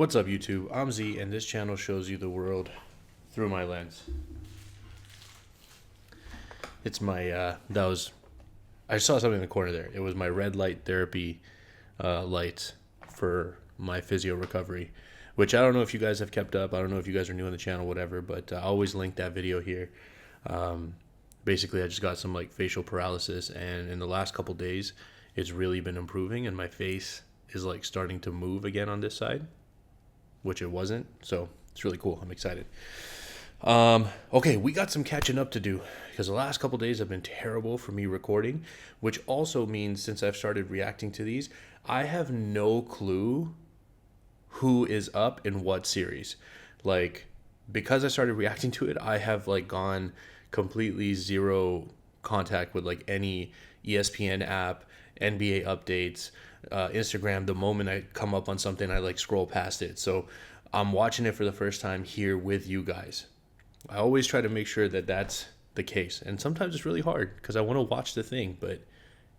What's up, YouTube? I'm Z, and this channel shows you the world through my lens. It's my, I saw something in the corner there. It was my red light therapy lights for my physio recovery, which I don't know if you guys have kept up. I don't know if you guys are new on the channel, whatever, but I always link that video here. Basically, I just got some like facial paralysis, and in the last couple days, it's really been improving, and my face is like starting to move again on this side, which it wasn't. So it's really cool. I'm excited. Okay, we got some catching up to do because the last couple days have been terrible for me recording, which also means since I've started reacting to these, I have no clue who is up in what series. Like, because I started reacting to it, I have like gone completely zero contact with like any ESPN app, NBA updates, Instagram. The moment I come up on something, I like scroll past it. So I'm watching it for the first time here with you guys. I always try to make sure that that's the case. And sometimes it's really hard because I want to watch the thing. But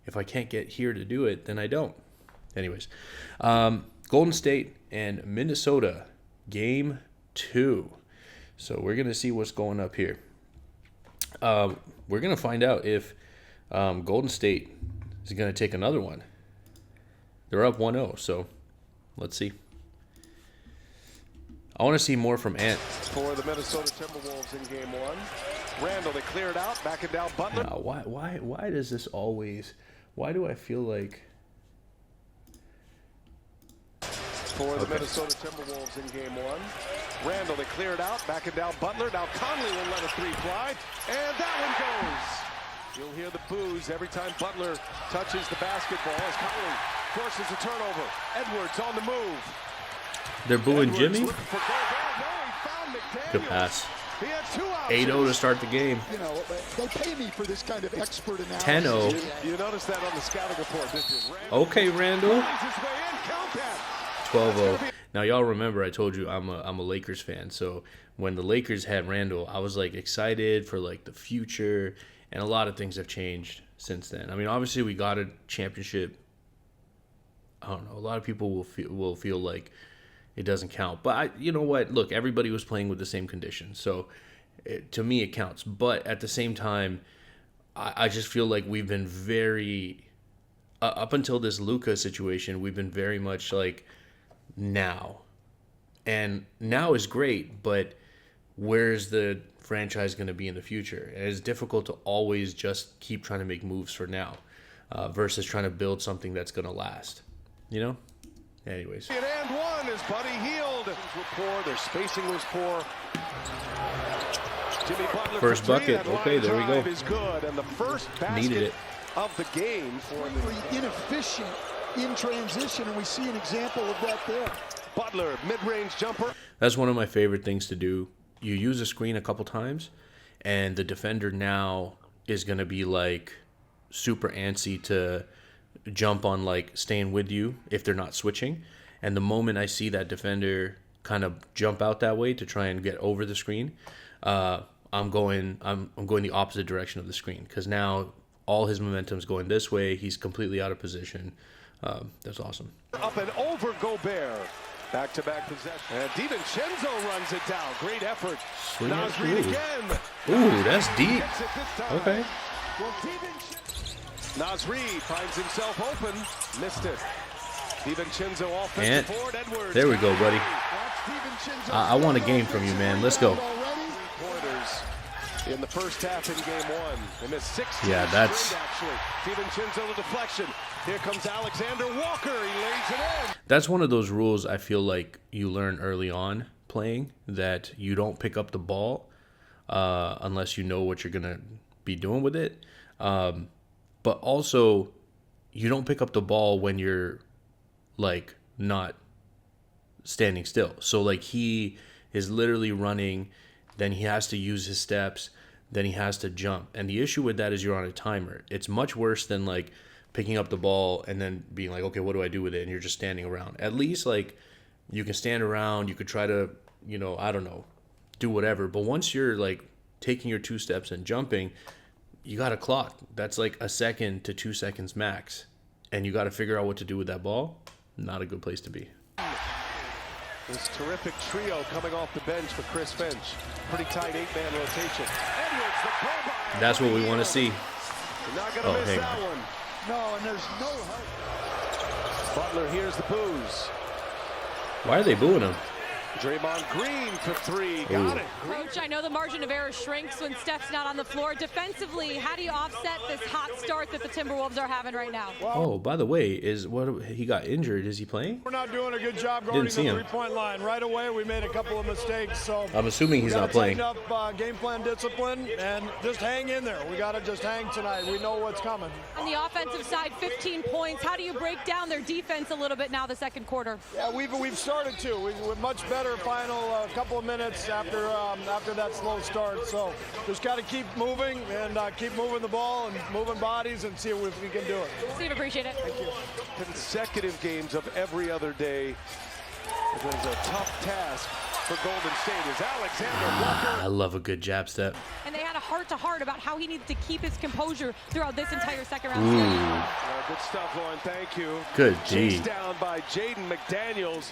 if I can't get here to do it, then I don't. Anyways, Golden State and Minnesota, Game 2. So we're going to see what's going up here. We're going to find out if Golden State is going to take another one. They're up 1-0, so let's see. I want to see more from Ant. For the Minnesota Timberwolves in Game 1. Randall, they clear it out, back it down, Butler. Now, why does this always... Why do I feel like... For the Minnesota Timberwolves in Game 1. Randall, they clear it out, back it down, Butler. Now Conley will let a three fly, and that one goes. You'll hear the boos every time Butler touches the basketball as Conley forces a turnover. Edwards on the move. They're booing Edwards Jimmy? Good pass. 8-0 to start the game. You know, they pay me for this kind of expert analysis. 10-0. You noticed that on the scouting report, didn't you? Okay, Randall. 12-0. Be... Now, y'all remember I told you I'm a Lakers fan. So when the Lakers had Randall, I was like excited for like the future. And a lot of things have changed since then. I mean, obviously we got a championship. I don't know. A lot of people will feel like it doesn't count. But you know what? Look, everybody was playing with the same conditions. So to me, it counts. But at the same time, I just feel like we've been very, up until this Luka situation, we've been very much like now. And now is great, but where's the franchise going to be in the future? And it's difficult to always just keep trying to make moves for now versus trying to build something that's going to last. You know? Anyways. And one is Buddy Hield. Poor. Their spacing was poor. Jimmy Butler first bucket. Okay, there we go. Is good. And the first basket needed it of the game for the inefficient in transition, and we see an example of that there. Butler, mid-range jumper. That's one of my favorite things to do. You use a screen a couple times, and the defender now is going to be like super antsy to jump on like staying with you if they're not switching. And the moment I see that defender kind of jump out that way to try and get over the screen, I'm going the opposite direction of the screen because now all his momentum's going this way. He's completely out of position. That's awesome. Up and over Gobert. Back-to-back possession. And DiVincenzo runs it down. Great effort. Nas Reed again. Ooh, that's deep. Okay. Well, Nas Reed finds himself open. Missed it. DiVincenzo offensive board. Edwards. There we go, buddy. I want a game from you, man. Let's go. Pointers in the first half in Game 1. They missed 6. Yeah, that's... DiVincenzo the deflection. Here comes Alexander Walker. He lays it in. That's one of those rules I feel like you learn early on playing, that you don't pick up the ball unless you know what you're going to be doing with it. But also, you don't pick up the ball when you're, like, not standing still. So, like, he is literally running, then he has to use his steps, then he has to jump. And the issue with that is you're on a timer. It's much worse than, like, picking up the ball and then being like, okay, what do I do with it? And you're just standing around. At least, like, you can stand around. You could try to, you know, I don't know, do whatever. But once you're, like, taking your 2 steps and jumping, you got a clock. That's like 1 second to 2 seconds max. And you got to figure out what to do with that ball. Not a good place to be. This terrific trio coming off the bench for Chris Finch. Pretty tight 8-man rotation. Edwards, the pull-by. That's what we want to see. You're not going to miss that one. No, and there's no help. Butler hears the boos. Why are they booing him? Draymond Green for three. Got it. Coach, I know the margin of error shrinks when Steph's not on the floor. Defensively, how do you offset this hot start that the Timberwolves are having right now? Oh, by the way, he got injured? Is he playing? We're not doing a good job guarding the three-point line. Right away, we made a couple of mistakes. So I'm assuming he's not playing. Up game plan discipline and just hang in there. We got to just hang tonight. We know what's coming. On the offensive side, 15 points. How do you break down their defense a little bit now the second quarter? Yeah, we've started to. We're much better final couple of minutes after that slow start. So just got to keep moving and keep moving the ball and moving bodies and see if we can do it. Steve, appreciate it. Thank you. Consecutive games of every other day. It was a tough task for Golden State as Alexander Walker. I love a good jab step. And they had a heart-to-heart about how he needs to keep his composure throughout this entire second round. Good stuff, Lauren. Thank you. Good D. Chased down by Jaden McDaniels,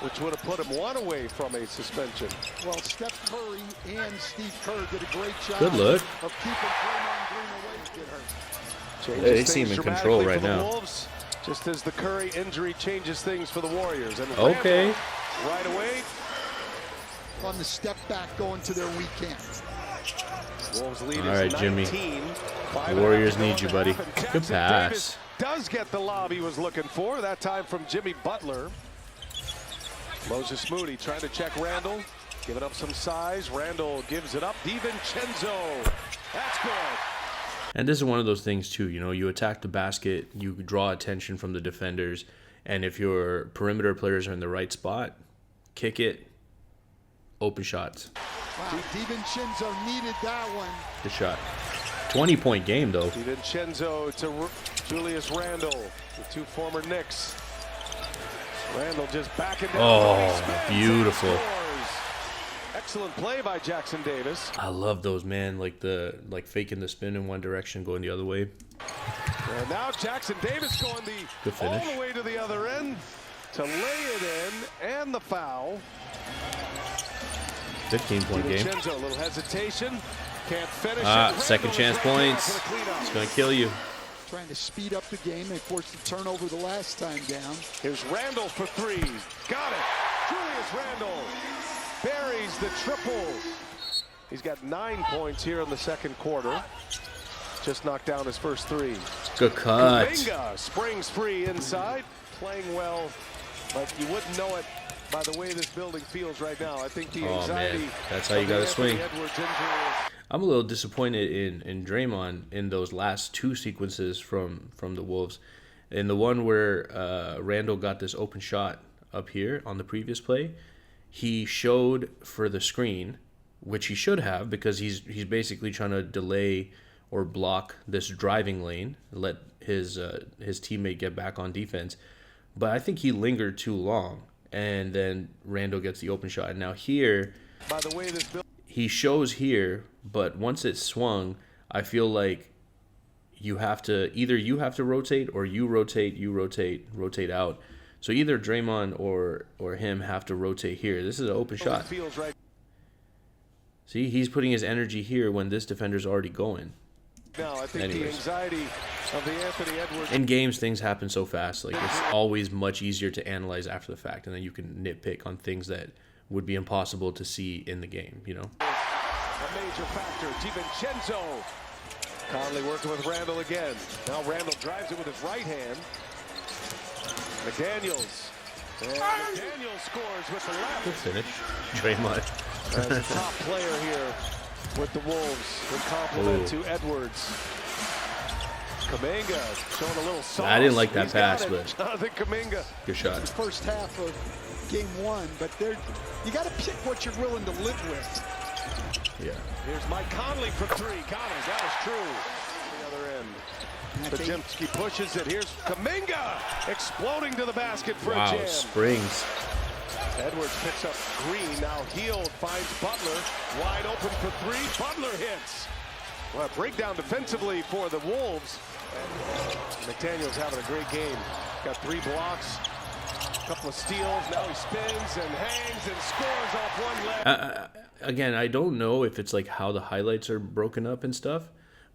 which would have put him one away from a suspension. Well, Steph Curry and Steve Kerr did a great job Good look. of keeping Draymond Green away to get hurt. Changes They seem things in control dramatically right for the now. Wolves, just as the Curry injury changes things for the Warriors. And Okay. Randall, right away. On the step back going to their weekend. Wolves lead All right, is Jimmy. 19. The Warriors need you, buddy. And Good Jackson pass. Davis does get the lob he was looking for, that time from Jimmy Butler. Moses Moody trying to check Randall, giving up some size. Randall gives it up. DiVincenzo. That's good. And this is one of those things too, you know, you attack the basket, you draw attention from the defenders, and if your perimeter players are in the right spot, kick it, open shots. Wow, DiVincenzo needed that one. Good shot. 20-point game though. DiVincenzo to Julius Randle, the two former Knicks. Randall just backing down. Oh, beautiful. Excellent play by Jackson Davis. I love those, man, like faking the spin in one direction, going the other way. And now Jackson Davis going Good finish. all the way to the other end to lay it in, and the foul. 15-point game. DiVincenzo, a little hesitation. Can't finish it. Second chance points. It's going to kill you. Trying to speed up the game and force the turnover the last time down. Here's Randall for three. Got it. Julius Randall buries the triple. He's got 9 points here in the second quarter. Just knocked down his first three. Good cut. Kuminga springs free inside. Playing well, but you wouldn't know it by the way this building feels right now. I think the anxiety. Man. That's how you got to swing. Edwards injury. I'm a little disappointed in Draymond in those last two sequences from the Wolves. In the one where Randall got this open shot up here on the previous play, he showed for the screen, which he should have because he's basically trying to delay or block this driving lane, let his teammate get back on defense. But I think he lingered too long, and then Randall gets the open shot. And now here, by the way, he shows here, but once it's swung, I feel like you have to rotate or you rotate out. So either Draymond or him have to rotate here. This is an open shot. Right. See, he's putting his energy here when this defender's already going. No, I think the anxiety of the Anthony Edwards. In games, things happen so fast. Like, it's always much easier to analyze after the fact, and then you can nitpick on things that would be impossible to see in the game, you know? A major factor, DiVincenzo. Conley working with Randall again. Now Randall drives it with his right hand. McDaniels. And McDaniels scores with the left. Good finish. Draymond. As the top player here with the Wolves in compliment to Edwards. Kuminga showing a little sauce. I didn't like that pass, but Jonathan Kuminga. Good shot. The first half of game one, but you got to pick what you're willing to live with. Yeah. Here's Mike Conley for three. Got it. That is true. The other end. Pajemski pushes it. Here's Kuminga exploding to the basket for a jam. Springs. Edwards picks up Green. Now Heald finds Butler. Wide open for three. Butler hits. Well, a breakdown defensively for the Wolves. And McDaniels having a great game. Got 3 blocks. couple of steals. Now he spins and hangs and scores off one leg. Again, I don't know if it's like how the highlights are broken up and stuff,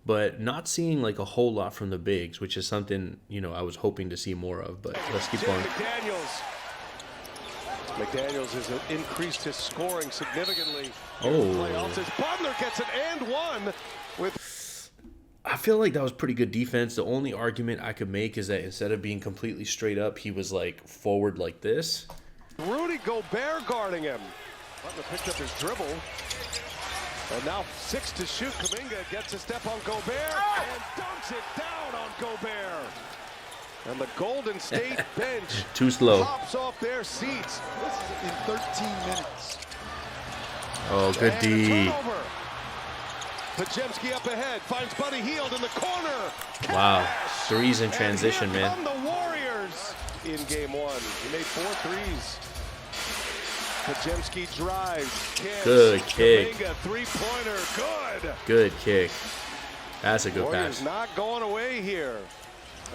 but not seeing like a whole lot from the bigs, which is something, you know, I was hoping to see more of. But let's keep going. McDaniels has increased his scoring significantly. Oh. Butler gets an and one with. I feel like that was pretty good defense. The only argument I could make is that instead of being completely straight up, he was like forward like this. Rudy Gobert guarding him. Butler picked up his dribble. And now 6 to shoot. Kuminga gets a step on Gobert and dunks it down on Gobert. And the Golden State bench Too slow. pops off their seats. This is in 13 minutes. Oh, good D. Pajemski up ahead, finds Buddy Hield in the corner. Wow, threes in transition, and here man. come the Warriors in game one. He made 4 threes. Pajemski drives, kicks. Good kick. Kuminga, three-pointer, good. Good kick. That's a good Warriors pass. not going away here.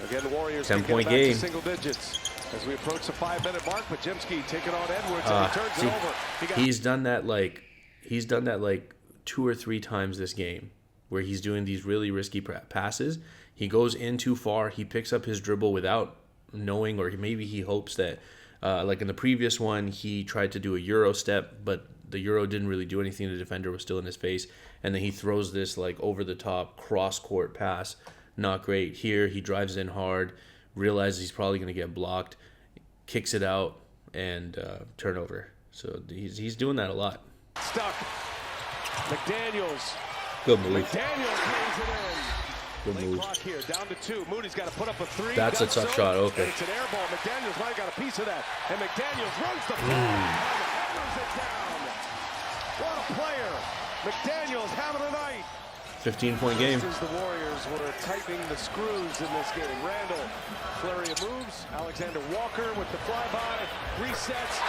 Again, the Warriors 10-point can get back game. to single digits. As we approach the 5-minute mark, Pajemski taking on Edwards and he turns it over. He's done that like 2 or 3 times this game, where he's doing these really risky passes. He goes in too far. He picks up his dribble without knowing, or maybe he hopes that, like in the previous one, he tried to do a Euro step, but the Euro didn't really do anything. The defender was still in his face, and then he throws this like over the top cross court pass. Not great. Here he drives in hard, realizes he's probably going to get blocked, kicks it out, and turnover. So he's doing that a lot. Stuck. McDaniels. Good move. McDaniels brings it in. Good Late move. clock here, down to 2. Moody's got to put up a 3. That's a tough shot. Okay. And it's an air ball. McDaniels might have got a piece of that. And McDaniels runs the floor and hammers it down. What a player. McDaniels having a night. 15-point game. Just as the Warriors were tightening the screws in this game. Randall, flurry of moves. Alexander Walker with the flyby. Resets.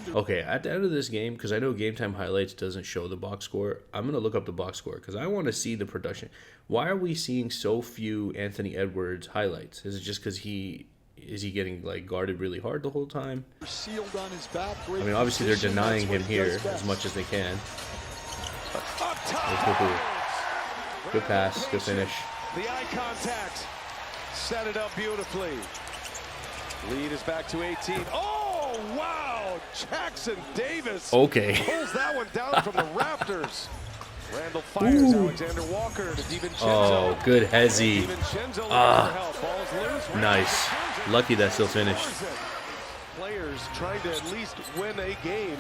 Okay, at the end of this game, because I know Game Time Highlights doesn't show the box score, I'm going to look up the box score because I want to see the production. Why are we seeing so few Anthony Edwards highlights? Is it just because is he getting like guarded really hard the whole time? Sealed on his back. I mean, obviously they're denying him here as much as they can. Good pass, good finish. The eye contact. Set it up beautifully. Lead is back to 18. Oh, wow. Jackson Davis. Okay. Pulls that one down from the rafters. Randall fires Alexander Walker to DiVincenzo. Oh, good hezzy. DiVincenzo looking for help. Ball's loose. Nice. Lucky that still finished. Players trying to at least win a game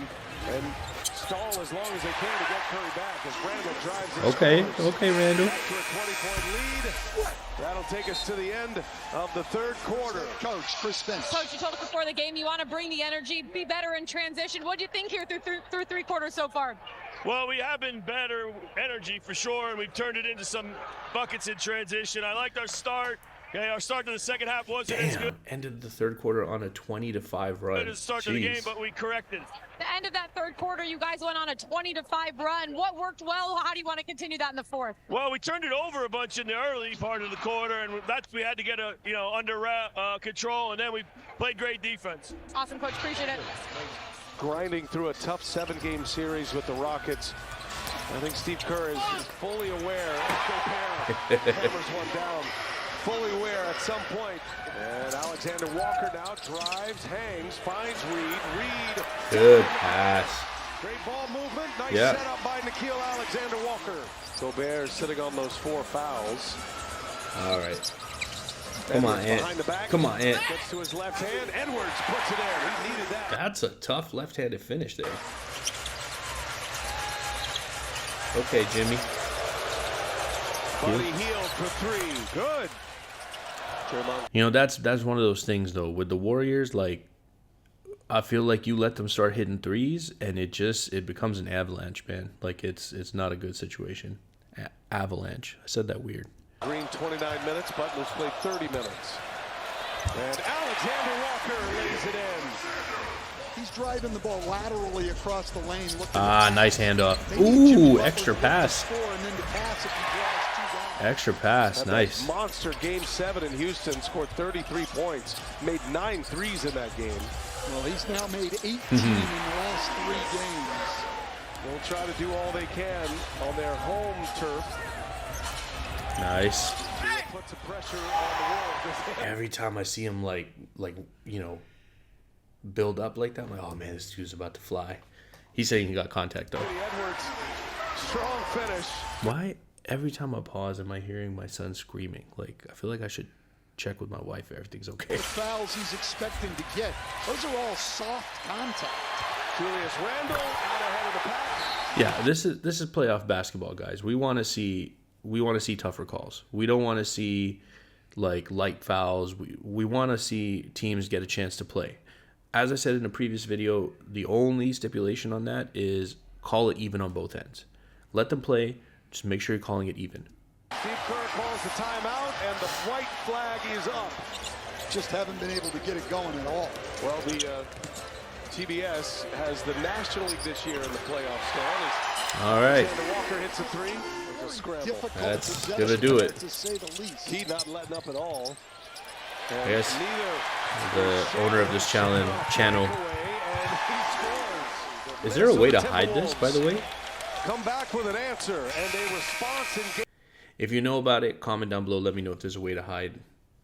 and stall as long as they can to get Curry back as Randall drives and Okay, Randall. back to a 20-point lead. That'll take us to the end of the third quarter. Coach, Chris Spence. Coach, you told us before the game you want to bring the energy, be better in transition. What do you think here through 3 quarters so far? Well, we have been better energy for sure, and we've turned it into some buckets in transition. I liked our start. Okay, our start to the second half wasn't as good. Ended the third quarter on a 20-5 run. Good at the start to the game, but we corrected. The end of that third quarter, you guys went on a 20-5 run. What worked well? How do you want to continue that in the fourth? Well, we turned it over a bunch in the early part of the quarter, and that's we had to get under control, and then we played great defense. Awesome, Coach. Appreciate it. Grinding through a tough 7-game series with the Rockets. I think Steve Kerr is fully aware. Gobert hammers one down. Fully aware at some point. And Alexander Walker now drives, hangs, finds Reed. Good pass. Great ball movement. Nice Yeah. setup by Nickeil Alexander Walker. Gobert sitting on those 4 fouls. All right. Come on, Behind the Ant. back. Come on, Ant. Gets to his left hand. Edwards puts it in. He needed that. That's a tough left-handed finish there. Okay, Jimmy. Buddy Hield for 3. Good. You know, that's one of those things, though. With the Warriors, like, I feel like you let them start hitting threes, and it becomes an avalanche, man. Like, it's not a good situation. Avalanche. I said that weird. Green 29 minutes. Butler's played 30 minutes. And Alexander Walker lays it in. He's driving the ball laterally across the lane. Nice handoff. Ooh, extra pass. And then to pass if he draws 2 guys. Extra pass, Had nice. that monster game 7 in Houston, scored 33 points, made 9 threes in that game. Well, he's now made 18 in the last 3 games. They'll try to do all they can on their home turf. Nice. Put some pressure on the Wolves. Every time I see him like you know, build up like that, I'm like, oh man, this dude's about to fly. He's saying he got contact though. Edwards, strong finish. Why every time I pause am I hearing my son screaming? Like, I feel like I should check with my wife if everything's okay. The fouls he's expecting to get, those are all soft contact. Julius Randle out ahead of the pack. Yeah, this is playoff basketball, guys. We want to see tougher calls. We don't want to see like light fouls. We want to see teams get a chance to play. As I said in a previous video, the only stipulation on that is call it even on both ends. Let them play. Just make sure you're calling it even. Steve Kerr calls the timeout, and the white flag is up. Just haven't been able to get it going at all. Well, the TBS has the National League this year in the playoff stand. All right. Alexander Walker hits a 3. It's a scramble. Difficult That's possession, gonna do it. to say the least. He not letting up at all. And Yes. neither The owner of this channel. away, and he scores. Is there a way to hide this, by the way? Come back with an answer and a response in game. If you know about it, comment down below. Let me know if there's a way to hide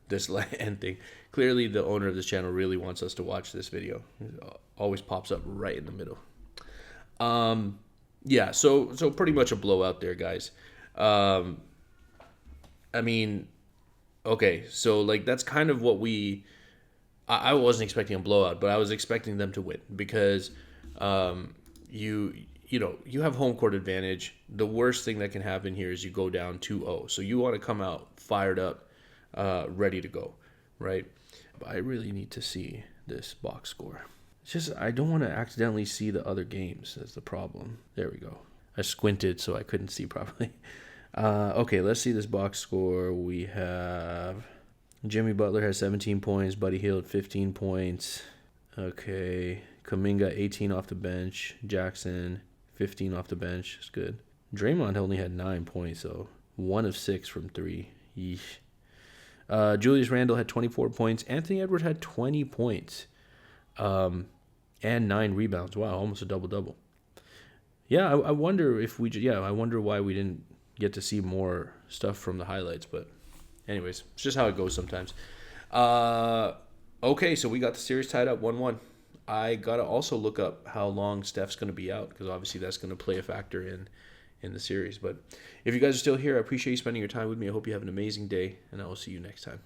this end thing. Clearly, the owner of this channel really wants us to watch this video. It always pops up right in the middle. Yeah, so pretty much a blowout there, guys. I mean, okay, so like that's kind of what I wasn't expecting a blowout, but I was expecting them to win because you have home court advantage. The worst thing that can happen here is you go down 2-0. So you want to come out fired up, ready to go, right? But I really need to see this box score. It's just I don't want to accidentally see the other games. That's the problem. There we go. I squinted so I couldn't see properly. Okay, let's see this box score. We have Jimmy Butler has 17 points. Buddy Hield 15 points. Okay, Kuminga 18 off the bench. Jackson 15 off the bench. It's good. Draymond only had 9 points, so 1 of 6 from 3. Yeesh. Julius Randle had 24 points. Anthony Edwards had 20 points. And 9 rebounds. Wow, almost a double-double. Yeah, I wonder if I wonder why we didn't get to see more stuff from the highlights. But anyways, it's just how it goes sometimes. Okay, so we got the series tied up 1-1. I got to also look up how long Steph's going to be out because obviously that's going to play a factor in the series. But if you guys are still here, I appreciate you spending your time with me. I hope you have an amazing day, and I will see you next time.